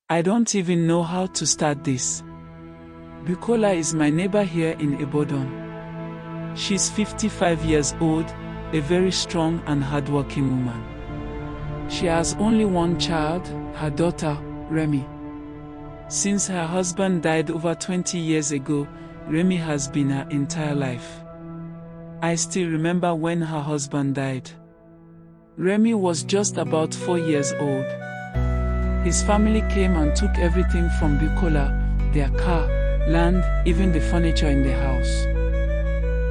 I don't even know how to start this. Bukola is my neighbor here in Ibadan. She's 55 years old, a very strong and hardworking woman. She has only one child, her daughter, Remi. Since her husband died over 20 years ago, Remi has been her entire life. I still remember when her husband died. Remi was just about 4 years old. His family came and took everything from Bukola, their car, land, even the furniture in the house.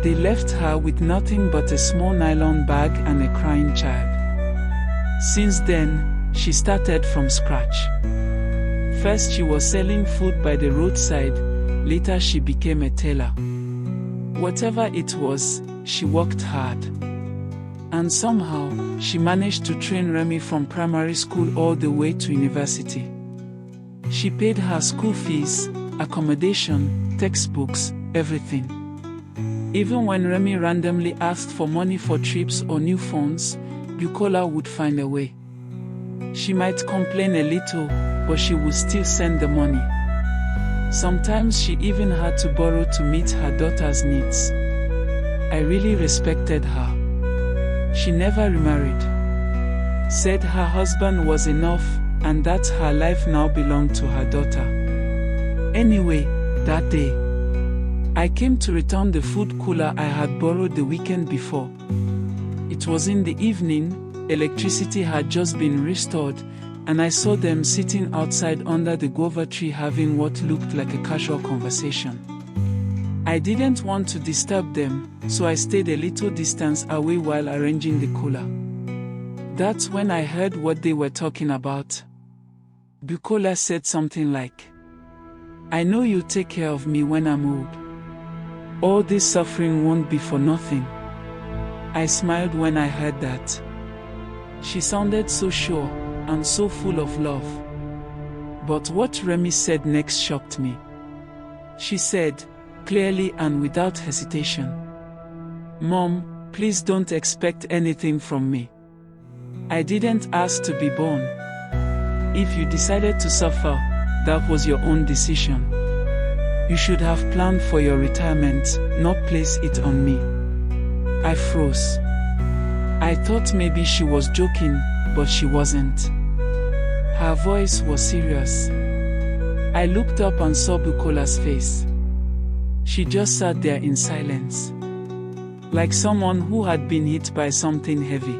They left her with nothing but a small nylon bag and a crying child. Since then, she started from scratch. First she was selling food by the roadside, later she became a tailor. Whatever it was, she worked hard. And somehow, she managed to train Remi from primary school all the way to university. She paid her school fees, accommodation, textbooks, everything. Even when Remi randomly asked for money for trips or new phones, Bukola would find a way. She might complain a little, but she would still send the money. Sometimes she even had to borrow to meet her daughter's needs. I really respected her. She never remarried. Said her husband was enough, and that her life now belonged to her daughter. Anyway, that day, I came to return the food cooler I had borrowed the weekend before. It was in the evening, electricity had just been restored, and I saw them sitting outside under the guava tree having what looked like a casual conversation. I didn't want to disturb them, so I stayed a little distance away while arranging the cooler. That's when I heard what they were talking about. Bukola said something like, "I know you'll take care of me when I'm old. All this suffering won't be for nothing." I smiled when I heard that. She sounded so sure, and so full of love. But what Remi said next shocked me. She said, clearly and without hesitation, "Mom, please don't expect anything from me. I didn't ask to be born. If you decided to suffer, that was your own decision. You should have planned for your retirement, not place it on me." I froze. I thought maybe she was joking, but she wasn't. Her voice was serious. I looked up and saw Bukola's face. She just sat there in silence, like someone who had been hit by something heavy.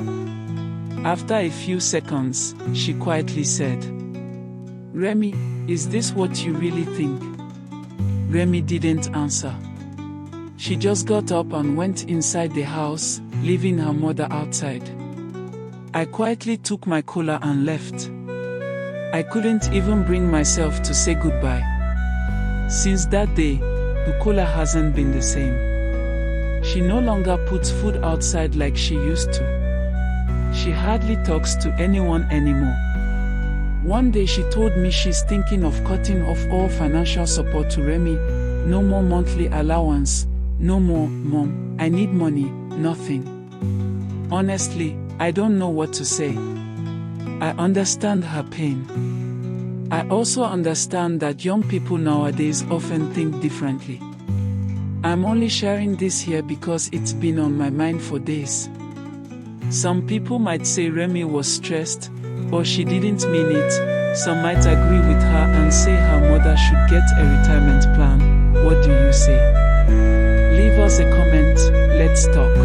After a few seconds, she quietly said, "Remi, is this what you really think?" Remi didn't answer. She just got up and went inside the house, leaving her mother outside. I quietly took my cooler and left. I couldn't even bring myself to say goodbye. Since that day, Bukola hasn't been the same. She no longer puts food outside like she used to. She hardly talks to anyone anymore. One day she told me she's thinking of cutting off all financial support to Remi. No more monthly allowance. No more, "Mom, I need money," nothing. Honestly, I don't know what to say. I understand her pain. I also understand that young people nowadays often think differently. I'm only sharing this here because it's been on my mind for days. Some people might say Remi was stressed, or she didn't mean it. Some might agree with her and say her mother should get a retirement plan. What do you say? Leave us a comment, let's talk.